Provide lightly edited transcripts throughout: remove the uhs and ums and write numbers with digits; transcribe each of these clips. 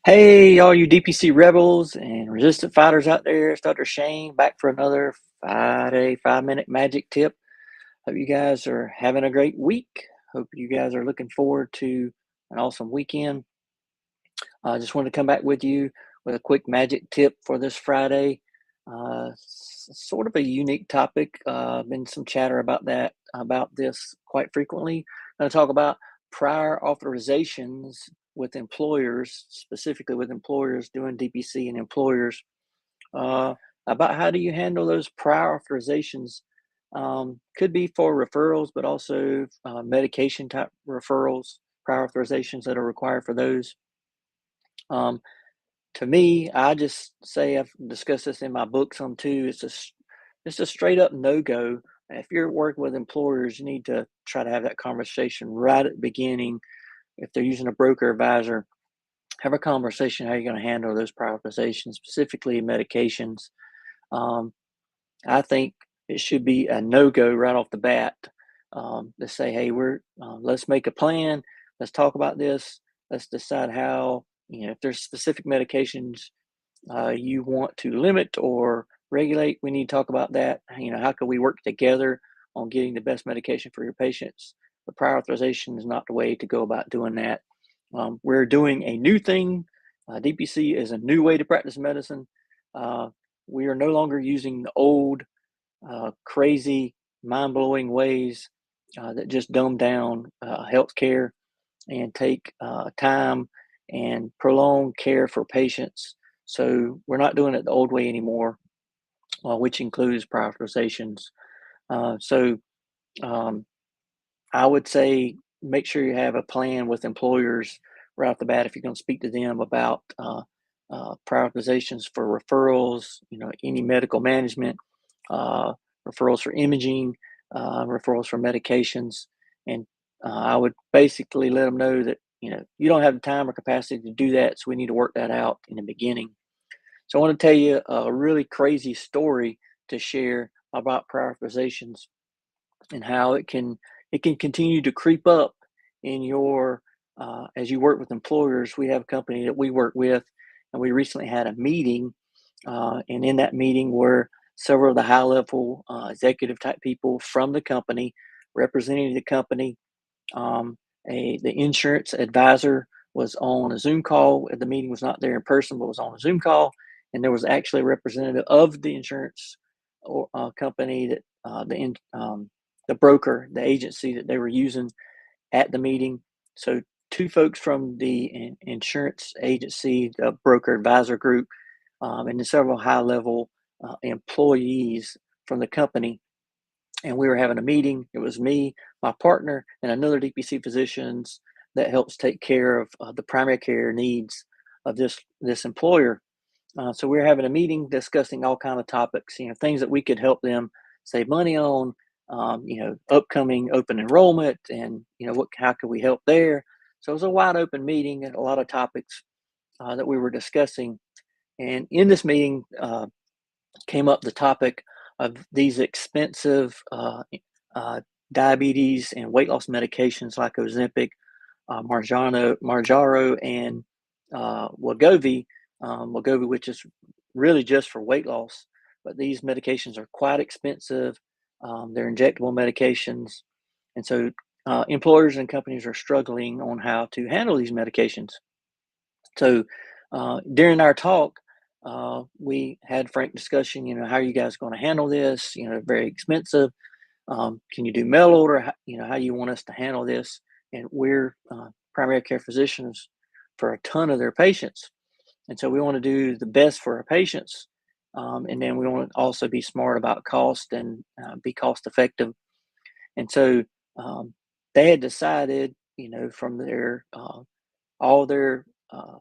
Hey, all you DPC rebels and resistant fighters out there, it's drshane back for another Friday 5-minute magic tip. Hope you guys are having a great week. Hope you guys are looking forward to an awesome weekend. I just wanted to come back with you with a quick magic tip for this Friday. Sort of a unique topic. Been some chatter about this quite frequently. I'm going to talk about prior authorizations with employers, specifically with employers doing DPC and employers. Uh, about how do you handle those prior authorizations? Could be for referrals, but also medication type referrals, prior authorizations that are required for those. Um, to me, I just say I've discussed this in my book some too. It's a straight up no go. If you're working with employers, you need to try to have that conversation right at the beginning. If they're using a broker advisor, have a conversation how you're going to handle those prioritizations, specifically medications. Um, I think it should be a no go right off the bat. To say, hey, let's make a plan. Let's talk about this. Let's decide how, if there's specific medications you want to limit or regulate, we need to talk about that. How can we work together on getting the best medication for your patients? The prior authorization is not the way to go about doing that. We're doing a new thing. DPC is a new way to practice medicine. Uh, we are no longer using the old, crazy, mind blowing ways that just dumb down healthcare and take time and prolong care for patients. So we're not doing it the old way anymore, which includes prioritizations. So um, I would say make sure you have a plan with employers right off the bat if you're going to speak to them about prioritizations for referrals, any medical management, uh, referrals for imaging, referrals for medications. And I would basically let them know that, you don't have the time or capacity to do that. So we need to work that out in the beginning. So I want to tell you a really crazy story to share about prioritizations and how it can continue to creep up in your as you work with employers. We have a company that we work with, and we recently had a meeting, and in that meeting were several of the high level executive type people from the company representing the company. um, the insurance advisor was on a Zoom call. The meeting was not there in person, but was on a Zoom call, and there was actually a representative of the insurance or company that the broker, the agency that they were using at the meeting. So two folks from the insurance agency, the broker advisor group, and then several high level employees from the company, and we were having a meeting. It was me, my partner, and another DPC physicians that helps take care of the primary care needs of this employer. So we were having a meeting discussing all kind of topics, things that we could help them save money on, upcoming open enrollment, and how could we help there. So it was a wide open meeting and a lot of topics that we were discussing. And in this meeting, came up the topic of these expensive diabetes and weight loss medications like Ozempic, Marjaro, and Wegovy. Wegovy, which is really just for weight loss, but these medications are quite expensive. They're injectable medications, and so employers and companies are struggling on how to handle these medications. So during our talk, we had frank discussion. How are you guys going to handle this? Very expensive. Can you do mail order? How you want us to handle this? And we're primary care physicians for a ton of their patients, and so we want to do the best for our patients. And then we want to also be smart about cost and be cost effective. And so they had decided, from their all their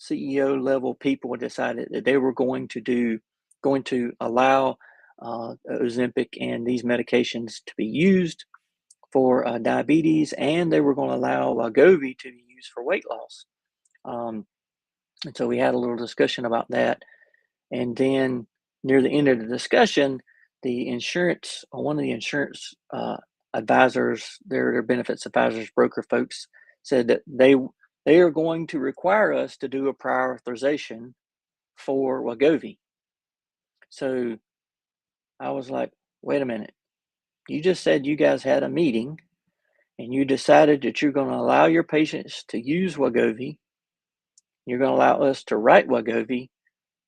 CEO level people decided that they were going to allow Ozempic and these medications to be used for diabetes, and they were going to allow Wegovy to be used for weight loss. Um, and so we had a little discussion about that, and then near the end of the discussion, one of the insurance advisors, their benefits advisors, broker folks, said that they are going to require us to do a prior authorization for Wegovy. So I was like, wait a minute. You just said you guys had a meeting and you decided that you're going to allow your patients to use Wegovy. You're going to allow us to write Wegovy,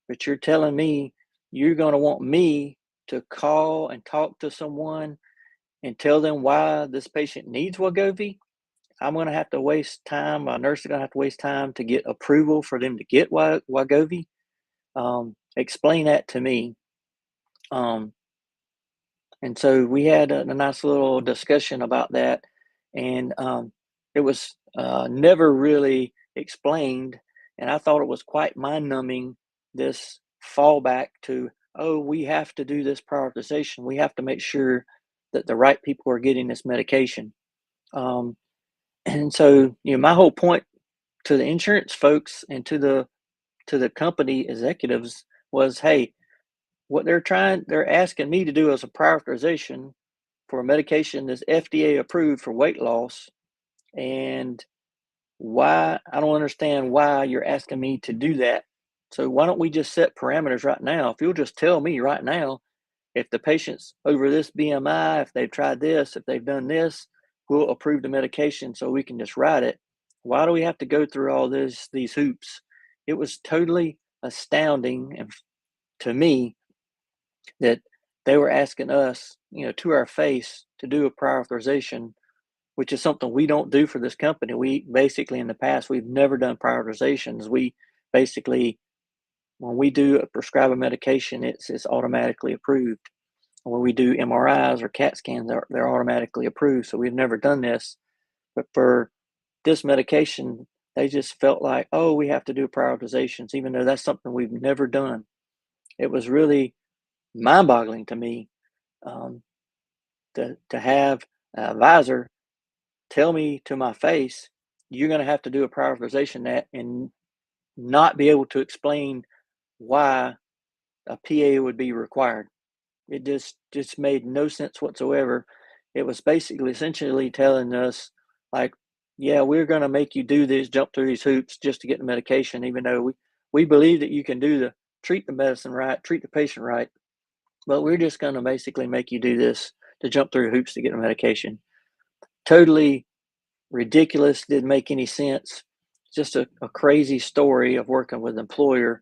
but you're telling me you're going to want me to call and talk to someone and tell them why this patient needs Wegovy. I'm going to have to waste time. My nurse is going to have to waste time to get approval for them to get Wegovy. Explain that to me. Um, and so we had a nice little discussion about that, and it was never really explained. And I thought it was quite mind numbing, this fallback to, oh, we have to do this prioritization. We have to make sure that the right people are getting this medication. Um, and so, my whole point to the insurance folks and to the company executives was, hey, what they're asking me to do as a prioritization for a medication that's FDA approved for weight loss, and why I don't understand why you're asking me to do that. So why don't we just set parameters right now? If you'll just tell me right now, if the patient's over this BMI, if they've tried this, if they've done this, we'll approve the medication so we can just write it. Why do we have to go through all these hoops? It was totally astounding, and to me, that they were asking us, to our face, to do a prior authorization, which is something we don't do for this company. We basically, in the past, we've never done prioritizations. We basically, when we do prescribe a medication, it's automatically approved. When we do MRIs or CAT scans, they're automatically approved. So we've never done this. But for this medication, they just felt like, oh, we have to do prioritizations, even though that's something we've never done. It was really mind-boggling to me, um, to have an advisor tell me to my face, you're going to have to do a prioritization that, and not be able to explain why a PA would be required. It just made no sense whatsoever. It was basically essentially telling us, like, yeah, we're going to make you do this, jump through these hoops just to get the medication, even though we believe that you can treat the medicine right, treat the patient right, but we're just going to basically make you do this to jump through hoops to get the medication. Totally ridiculous, didn't make any sense. Just a crazy story of working with an employer.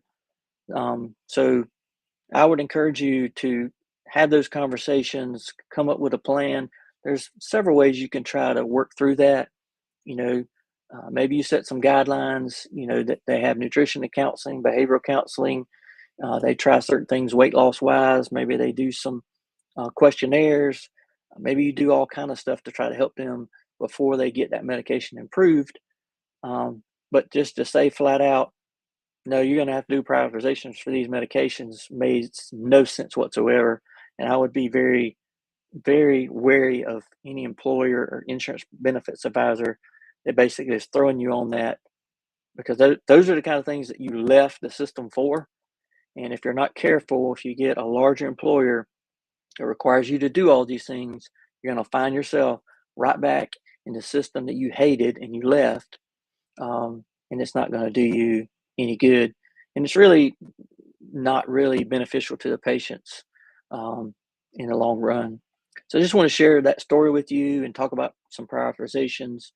So I would encourage you to have those conversations, come up with a plan. There's several ways you can try to work through that. Maybe you set some guidelines, that they have nutrition and counseling, behavioral counseling. They try certain things weight loss wise. Maybe they do some questionnaires. Maybe you do all kind of stuff to try to help them before they get that medication improved. Um, but just to say flat out, no, you're going to have to do prioritizations for these medications made no sense whatsoever. And I would be very, very wary of any employer or insurance benefits advisor that basically is throwing you on that, because those are the kind of things that you left the system for. And if you're not careful, if you get a larger employer that requires you to do all these things, you're going to find yourself right back in the system that you hated and you left. And it's not going to do you any good. And it's really not really beneficial to the patients, in the long run. So I just want to share that story with you and talk about some prioritizations.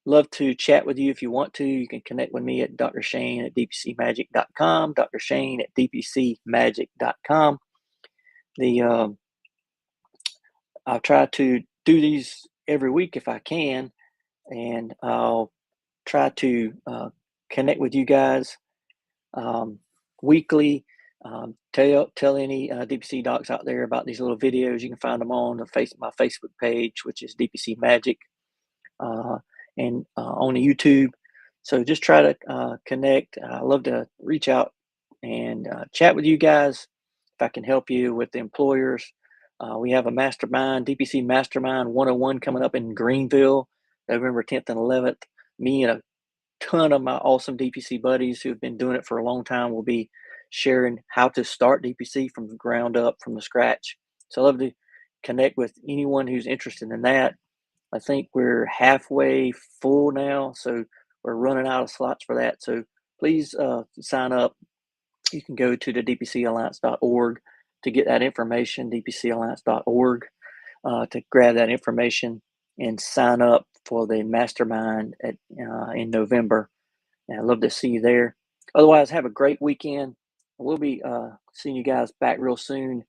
Love to chat with you if you want to. You can connect with me at drshane at dpcmagic.com, drshane at dpcmagic.com. I'll try to do these every week if I can, and I'll try to connect with you guys weekly. Tell any DPC docs out there about these little videos. You can find them on my Facebook page, which is DPC Magic, and on the YouTube. So just try to connect. I love to reach out and chat with you guys if I can help you with the employers. We have a mastermind, DPC Mastermind 101, coming up in Greenville, November 10th and 11th. Me and a ton of my awesome DPC buddies who have been doing it for a long time will be sharing how to start DPC from the ground up, from the scratch. So I love to connect with anyone who's interested in that. I think we're halfway full now, so we're running out of slots for that. So please sign up. You can go to the dpcalliance.org to get that information, dpcalliance.org, to grab that information and sign up for the mastermind in November. And I'd love to see you there. Otherwise, have a great weekend. We'll be seeing you guys back real soon